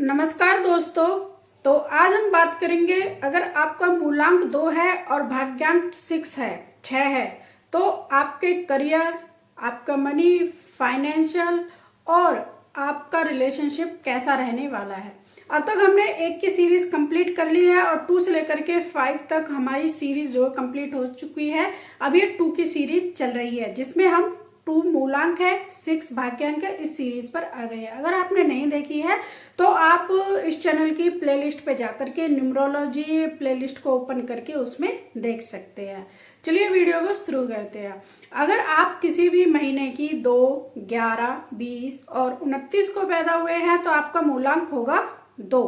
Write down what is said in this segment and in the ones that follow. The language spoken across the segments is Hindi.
नमस्कार दोस्तों। तो आज हम बात करेंगे, अगर आपका मूलांक 2 है और भाग्यांक 6 है तो आपके करियर, आपका मनी, फाइनेंशियल और आपका रिलेशनशिप कैसा रहने वाला है। अब तक हमने 1 की सीरीज कंप्लीट कर ली है और 2 से लेकर के 5 तक हमारी सीरीज जो कंप्लीट हो चुकी है। अब ये 2 की सीरीज चल रही है जिसमें हम 2 मूलांक है, 6 भाग्यांक है, इस सीरीज पर आ गए हैं। अगर आपने नहीं देखी है तो आप इस चैनल की प्लेलिस्ट पे जाकर के न्यूमरोलॉजी प्लेलिस्ट को ओपन करके उसमें देख सकते हैं। चलिए वीडियो को शुरू करते हैं। अगर आप किसी भी महीने की 2, 11, 20 और 29 को पैदा हुए हैं तो आपका मूलांक होगा 2।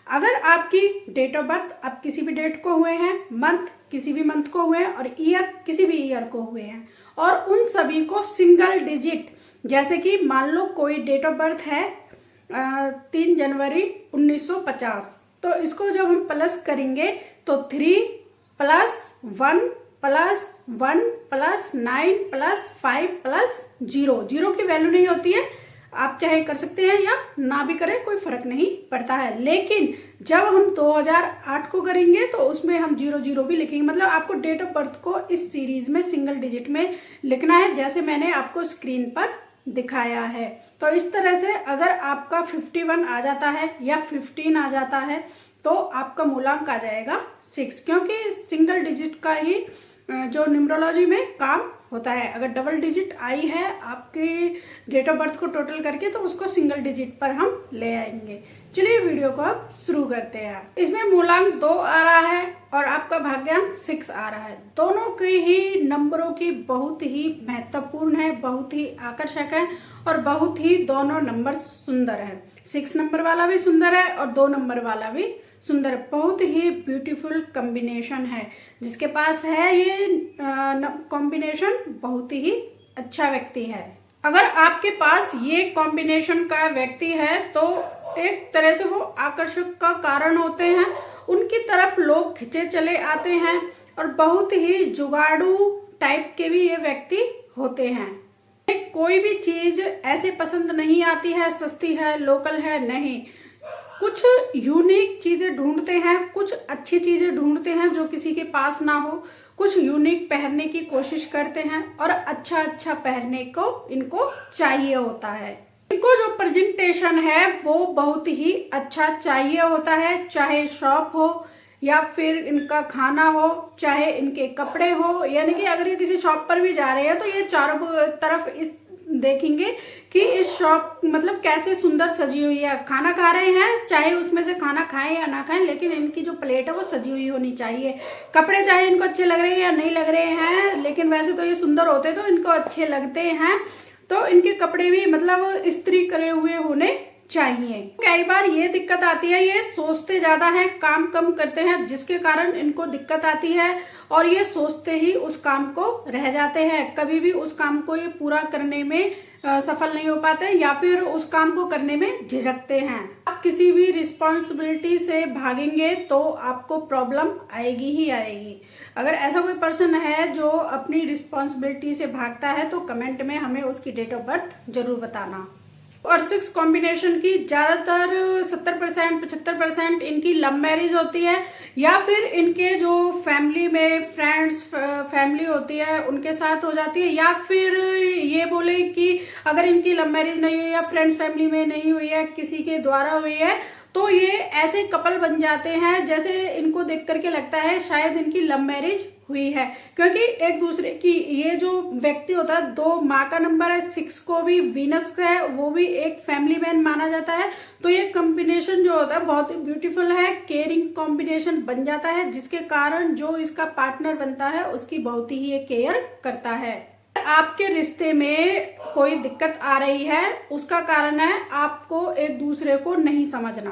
अगर आपकी डेट ऑफ बर्थ आप किसी भी डेट को हुए हैं, मंथ किसी भी मंथ को हुए हैं और ईयर किसी भी ईयर को हुए हैं और उन सभी को सिंगल डिजिट, जैसे कि मान लो कोई डेट ऑफ बर्थ है 3 जनवरी 1950, तो इसको जब हम प्लस करेंगे तो 3 + 1 + 1 + 9 + 5 + 0। 0 की वैल्यू नहीं होती है, आप चाहे कर सकते हैं या ना भी करें, कोई फर्क नहीं पड़ता है। लेकिन जब हम 2008 को करेंगे तो उसमें हम 00 भी लिखेंगे। मतलब आपको डेट ऑफ बर्थ को इस सीरीज में सिंगल डिजिट में लिखना है, जैसे मैंने आपको स्क्रीन पर दिखाया है। तो इस तरह से अगर आपका 51 आ जाता है या 15 आ जाता है तो आपका मूलांक आ जाएगा 6, क्योंकि सिंगल डिजिट का ही जो न्यूमरोलॉजी में काम होता है। अगर डबल डिजिट आई है आपके डेट ऑफ बर्थ को टोटल करके तो उसको सिंगल डिजिट पर हम ले आएंगे। चलिए वीडियो को अब शुरू करते हैं। इसमें मूलांक 2 आ रहा है और आपका भाग्यांक 6 आ रहा है। दोनों के ही नंबरों की बहुत ही महत्वपूर्ण है, बहुत ही आकर्षक है और बहुत ही दोनों नंबर सुंदर है। 6 नंबर वाला भी सुंदर है और 2 नंबर वाला भी सुंदर है। बहुत ही ब्यूटीफुल कॉम्बिनेशन है। जिसके पास है ये कॉम्बिनेशन बहुत ही अच्छा व्यक्ति है। अगर आपके पास ये कॉम्बिनेशन का व्यक्ति है तो एक तरह से वो आकर्षक का कारण होते हैं, उनकी तरफ लोग खिंचे चले आते हैं और बहुत ही जुगाड़ू टाइप के भी ये व्यक्ति होते हैं। कोई भी चीज ऐसे पसंद नहीं आती है, सस्ती है, लोकल है, नहीं। कुछ यूनिक चीजें ढूंढते हैं, कुछ अच्छी चीजें ढूंढते हैं जो किसी के पास ना हो। कुछ यूनिक पहनने की कोशिश करते हैं और अच्छा अच्छा पहनने को इनको चाहिए होता है। इनको जो प्रेजेंटेशन है वो बहुत ही अच्छा चाहिए होता है, चाहे शॉप हो या फिर इनका खाना हो, चाहे इनके कपड़े हो। यानी कि अगर ये किसी शॉप पर भी जा रहे हैं तो ये चारों तरफ इस देखेंगे कि इस शॉप मतलब कैसे सुंदर सजी हुई है। खाना खा रहे हैं, चाहे उसमें से खाना खाएं या ना खाएं, लेकिन इनकी जो प्लेट है वो सजी हुई होनी चाहिए। कपड़े चाहे इनको अच्छे लग रहे हैं या नहीं लग रहे हैं, लेकिन वैसे तो ये सुंदर होते तो इनको अच्छे लगते हैं, तो इनके कपड़े भी मतलब इस्त्री करे हुए होने चाहिए। कई बार ये दिक्कत आती है, ये सोचते ज्यादा है, काम कम करते हैं, जिसके कारण इनको दिक्कत आती है और ये सोचते ही उस काम को रह जाते हैं। कभी भी उस काम को ये पूरा करने में सफल नहीं हो पाते या फिर उस काम को करने में झिझकते हैं। आप किसी भी रिस्पॉन्सिबिलिटी से भागेंगे तो आपको प्रॉब्लम आएगी ही आएगी। अगर ऐसा कोई पर्सन है जो अपनी रिस्पॉन्सिबिलिटी से भागता है तो कमेंट में हमें उसकी डेट ऑफ बर्थ जरूर बताना। और 6 कॉम्बिनेशन की ज्यादातर 70% 75% इनकी लव मैरिज होती है या फिर इनके जो फैमिली में फ्रेंड्स फैमिली होती है उनके साथ हो जाती है, या फिर ये बोले कि अगर इनकी लव मैरिज नहीं हुई या फ्रेंड्स फैमिली में नहीं हुई है, किसी के द्वारा हुई है, तो ये ऐसे कपल बन जाते हैं जैसे इनको देख करके लगता है शायद इनकी लव मैरिज हुई है। क्योंकि एक दूसरे की ये जो व्यक्ति होता है, 2 माँ का नंबर है, 6 को भी वीनस है, वो भी एक फैमिली मैन माना जाता है। तो ये कॉम्बिनेशन जो होता है बहुत ब्यूटीफुल है, केयरिंग कॉम्बिनेशन बन जाता है, जिसके कारण जो इसका पार्टनर बनता है उसकी बहुत ही ये केयर करता है। आपके रिश्ते में कोई दिक्कत आ रही है, उसका कारण है आपको एक दूसरे को नहीं समझना।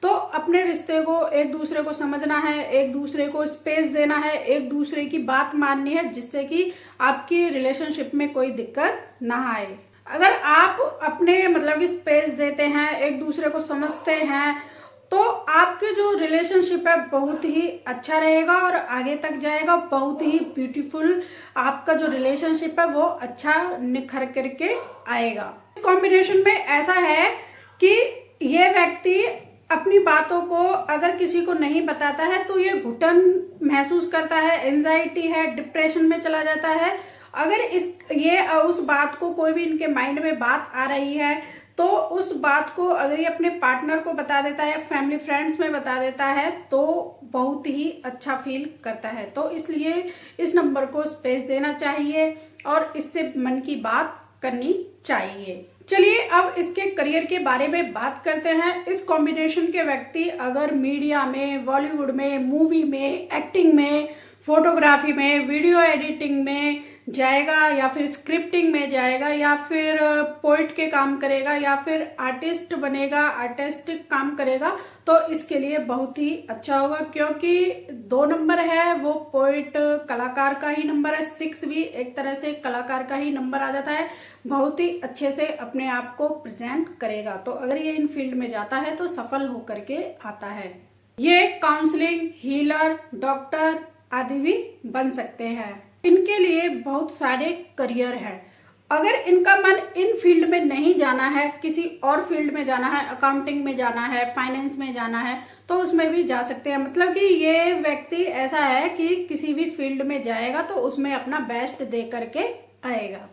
तो अपने रिश्ते को एक दूसरे को समझना है, एक दूसरे को स्पेस देना है, एक दूसरे की बात माननी है, जिससे कि आपकी रिलेशनशिप में कोई दिक्कत ना आए। अगर आप अपने मतलब कि स्पेस देते हैं, एक दूसरे को समझते हैं, तो आपके जो रिलेशनशिप है बहुत ही अच्छा रहेगा और आगे तक जाएगा। बहुत ही ब्यूटीफुल आपका जो रिलेशनशिप है वो अच्छा निखर करके आएगा। इस कॉम्बिनेशन में ऐसा है कि ये व्यक्ति अपनी बातों को अगर किसी को नहीं बताता है तो ये घुटन महसूस करता है, एंजाइटी है, डिप्रेशन में चला जाता है। अगर उस बात को कोई भी इनके माइंड में बात आ रही है तो उस बात को अगर ये अपने पार्टनर को बता देता है, फैमिली फ्रेंड्स में बता देता है तो बहुत ही अच्छा फील करता है। तो इसलिए इस नंबर को स्पेस देना चाहिए और इससे मन की बात करनी चाहिए। चलिए अब इसके करियर के बारे में बात करते हैं। इस कॉम्बिनेशन के व्यक्ति अगर मीडिया में, बॉलीवुड में, मूवी में, एक्टिंग में, फोटोग्राफी में, वीडियो एडिटिंग में जाएगा या फिर स्क्रिप्टिंग में जाएगा या फिर पोइट के काम करेगा या फिर आर्टिस्ट बनेगा, आर्टिस्टिक काम करेगा तो इसके लिए बहुत ही अच्छा होगा, क्योंकि 2 नंबर है वो पोइट कलाकार का ही नंबर है। 6 भी एक तरह से कलाकार का ही नंबर आ जाता है। बहुत ही अच्छे से अपने आप को प्रेजेंट करेगा। तो अगर ये इन फील्ड में जाता है तो सफल होकर के आता है। ये काउंसलिंग, हीलर, डॉक्टर आदि भी बन सकते हैं। इनके लिए बहुत सारे करियर है। अगर इनका मन इन फील्ड में नहीं जाना है, किसी और फील्ड में जाना है, अकाउंटिंग में जाना है, फाइनेंस में जाना है तो उसमें भी जा सकते हैं। मतलब कि ये व्यक्ति ऐसा है कि किसी भी फील्ड में जाएगा तो उसमें अपना बेस्ट दे करके आएगा।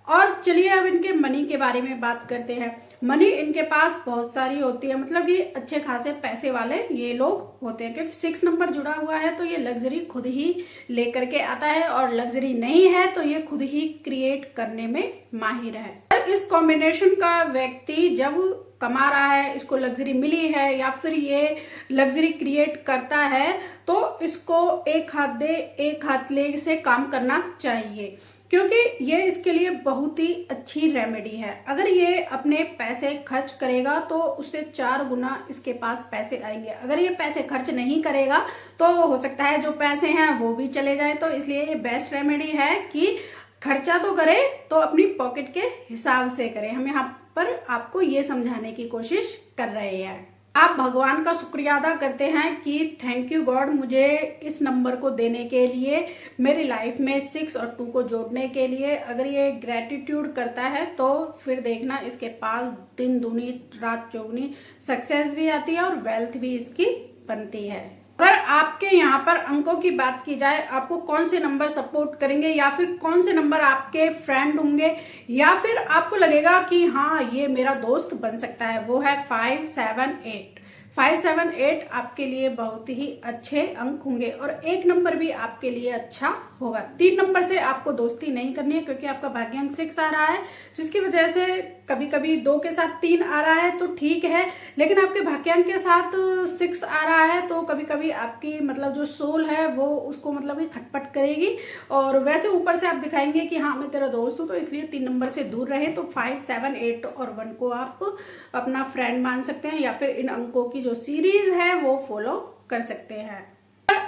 और चलिए अब इनके मनी के बारे में बात करते हैं। मनी इनके पास बहुत सारी होती है, मतलब कि अच्छे खासे पैसे वाले ये लोग होते हैं, क्योंकि 6 नंबर जुड़ा हुआ है तो ये लग्जरी खुद ही लेकर के आता है और लग्जरी नहीं है तो ये खुद ही क्रिएट करने में माहिर है। इस कॉम्बिनेशन का व्यक्ति जब कमा रहा है, इसको लग्जरी मिली है या फिर ये लग्जरी क्रिएट करता है तो इसको एक हाथ दे एक हाथ ले से काम करना चाहिए, क्योंकि ये इसके लिए बहुत ही अच्छी रेमेडी है। अगर ये अपने पैसे खर्च करेगा तो उससे 4 गुना इसके पास पैसे आएंगे। अगर ये पैसे खर्च नहीं करेगा तो हो सकता है जो पैसे हैं वो भी चले जाए। तो इसलिए ये बेस्ट रेमेडी है कि खर्चा तो करे तो अपनी पॉकेट के हिसाब से करे। हम यहाँ पर आपको ये समझाने की कोशिश कर रहे हैं। आप भगवान का शुक्रिया अदा करते हैं कि थैंक यू गॉड मुझे इस नंबर को देने के लिए, मेरी लाइफ में 6 और 2 को जोड़ने के लिए। अगर ये ग्रेटिट्यूड करता है तो फिर देखना इसके पास दिन दूनी रात चौगुनी सक्सेस भी आती है और वेल्थ भी इसकी बनती है। अगर आपके यहाँ पर अंकों की बात की जाए, आपको कौन से नंबर सपोर्ट करेंगे या फिर कौन से नंबर आपके फ्रेंड होंगे या फिर आपको लगेगा कि हाँ ये मेरा दोस्त बन सकता है, वो है 5, 7, 8। 5, 7, 8 आपके लिए बहुत ही अच्छे अंक होंगे और 1 नंबर भी आपके लिए अच्छा होगा। 3 नंबर से आपको दोस्ती नहीं करनी है क्योंकि आपका भाग्यांक 6 आ रहा है, जिसकी वजह से कभी कभी 2 के साथ 3 आ रहा है तो ठीक है, लेकिन आपके भाग्यांक के साथ 6 आ रहा है तो कभी कभी आपकी मतलब जो सोल है वो उसको मतलब कि खटपट करेगी और वैसे ऊपर से आप दिखाएंगे कि हाँ मैं तेरा दोस्त हूँ, तो इसलिए 3 नंबर से दूर रहे। तो 5, 7, 8 और 1 को आप अपना फ्रेंड मान सकते हैं या फिर इन अंकों की जो सीरीज है वो फॉलो कर सकते हैं।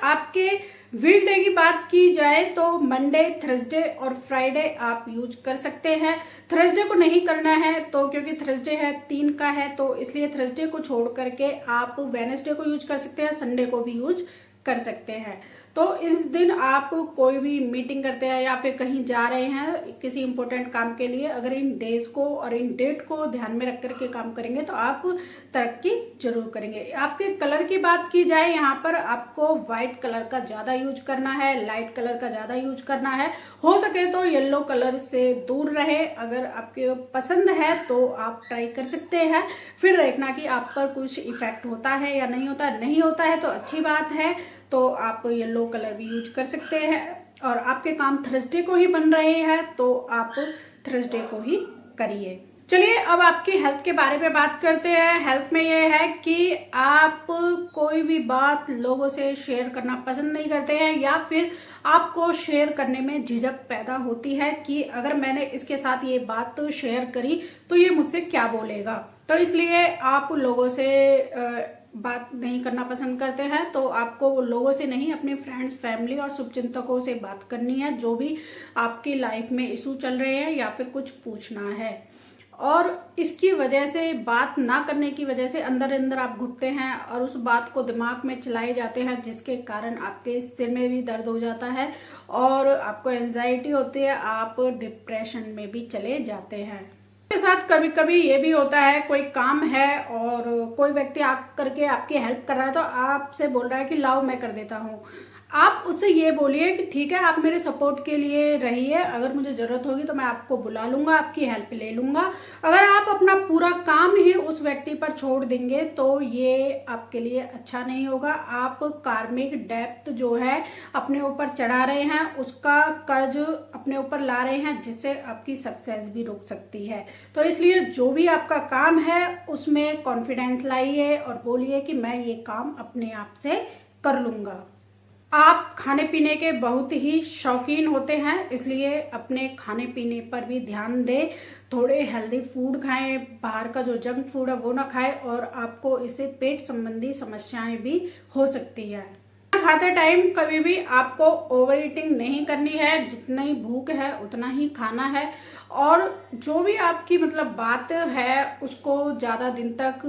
आपके वीकडे की बात की जाए तो मंडे, थर्सडे और फ्राइडे आप यूज कर सकते हैं। थर्सडे को नहीं करना है तो क्योंकि थर्सडे है 3 का है तो इसलिए थर्सडे को छोड़ करके आप वेडनेसडे को यूज कर सकते हैं, संडे को भी यूज कर सकते हैं। तो इस दिन आप कोई भी मीटिंग करते हैं या फिर कहीं जा रहे हैं किसी इंपॉर्टेंट काम के लिए, अगर इन डेज को और इन डेट को ध्यान में रख करके काम करेंगे तो आप तरक्की जरूर करेंगे। आपके कलर की बात की जाए, यहाँ पर आपको व्हाइट कलर का ज्यादा यूज करना है, लाइट कलर का ज्यादा यूज करना है। हो सके तो येलो कलर से दूर रहे। अगर आपके पसंद है तो आप ट्राई कर सकते हैं, फिर देखना कि आप पर कुछ इफेक्ट होता है या नहीं होता। नहीं होता है तो अच्छी बात है, तो आप येलो कलर भी यूज कर सकते हैं। और आपके काम थर्सडे को ही बन रहे हैं तो आप थर्सडे को ही करिए। चलिए अब आपकी हेल्थ के बारे में बात करते हैं। हेल्थ में ये है कि आप कोई भी बात लोगों से शेयर करना पसंद नहीं करते हैं या फिर आपको शेयर करने में झिझक पैदा होती है कि अगर मैंने इसके साथ ये बात शेयर करी तो ये मुझसे क्या बोलेगा, तो इसलिए आप लोगों से बात नहीं करना पसंद करते हैं। तो आपको लोगों से नहीं, अपने फ्रेंड्स, फैमिली और शुभचिंतकों से बात करनी है जो भी आपकी लाइफ में इशू चल रहे हैं या फिर कुछ पूछना है। और इसकी वजह से, बात ना करने की वजह से अंदर अंदर आप घुटते हैं और उस बात को दिमाग में चलाए जाते हैं, जिसके कारण आपके सिर में भी दर्द हो जाता है और आपको एंजाइटी होती है, आप डिप्रेशन में भी चले जाते हैं। के साथ कभी कभी ये भी होता है, कोई काम है और कोई व्यक्ति आ करके आपकी हेल्प कर रहा है, तो आपसे बोल रहा है कि लाओ मैं कर देता हूँ। आप उससे ये बोलिए कि ठीक है, आप मेरे सपोर्ट के लिए रहिए, अगर मुझे जरूरत होगी तो मैं आपको बुला लूंगा, आपकी हेल्प ले लूंगा। अगर आप अपना पूरा काम ही उस व्यक्ति पर छोड़ देंगे तो ये आपके लिए अच्छा नहीं होगा। आप कार्मिक डेप्थ जो है अपने ऊपर चढ़ा रहे हैं, उसका कर्ज अपने ऊपर ला रहे हैं, जिससे आपकी सक्सेस भी रुक सकती है। तो इसलिए जो भी आपका काम है उसमें कॉन्फिडेंस लाइए और बोलिए कि मैं ये काम अपने आप से कर लूंगा। आप खाने पीने के बहुत ही शौकीन होते हैं, इसलिए अपने खाने पीने पर भी ध्यान दें। थोड़े हेल्दी फूड खाएं, बाहर का जो जंक फूड है वो ना खाएं, और आपको इससे पेट संबंधी समस्याएं भी हो सकती है। खाते टाइम कभी भी आपको ओवर ईटिंग नहीं करनी है, जितनी भूख है उतना ही खाना है, और जो भी आपकी मतलब बात है उसको ज्यादा दिन तक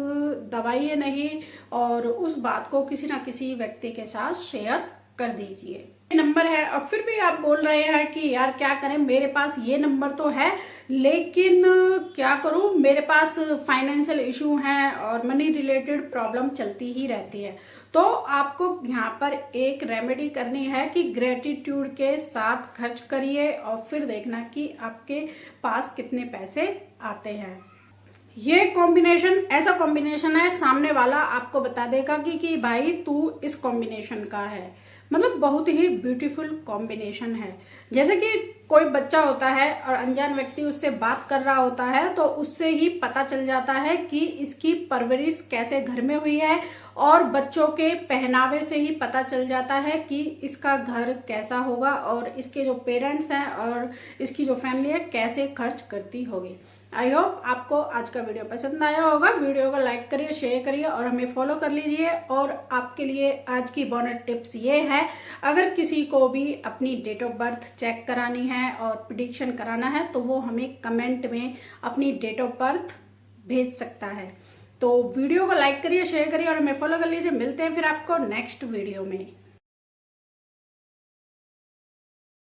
दबाइए नहीं, और उस बात को किसी ना किसी व्यक्ति के साथ शेयर कर दीजिए। नंबर है और फिर भी आप बोल रहे हैं कि यार क्या करें, मेरे पास ये नंबर तो है लेकिन क्या करूं, मेरे पास फाइनेंशियल इशू हैं और मनी रिलेटेड प्रॉब्लम चलती ही रहती है। तो आपको यहाँ पर एक रेमेडी करनी है कि ग्रेटिट्यूड के साथ खर्च करिए और फिर देखना कि आपके पास कितने पैसे आते हैं। ये कॉम्बिनेशन ऐसा कॉम्बिनेशन है, सामने वाला आपको बता देगा कि भाई तू इस कॉम्बिनेशन का है। मतलब बहुत ही ब्यूटीफुल कॉम्बिनेशन है। जैसे कि कोई बच्चा होता है और अनजान व्यक्ति उससे बात कर रहा होता है, तो उससे ही पता चल जाता है कि इसकी परवरिश कैसे घर में हुई है, और बच्चों के पहनावे से ही पता चल जाता है कि इसका घर कैसा होगा, और इसके जो पेरेंट्स हैं और इसकी जो फैमिली है कैसे खर्च करती होगी। आई होप आपको आज का वीडियो पसंद आया होगा। वीडियो को लाइक करिए, शेयर करिए और हमें फॉलो कर लीजिए। और आपके लिए आज की बोनस टिप्स ये है, अगर किसी को भी अपनी डेट ऑफ बर्थ चेक करानी है और प्रिडिक्शन कराना है तो वो हमें कमेंट में अपनी डेट ऑफ बर्थ भेज सकता है। तो वीडियो को लाइक करिए, शेयर करिए और हमें फॉलो कर लीजिए। मिलते हैं फिर आपको नेक्स्ट वीडियो में।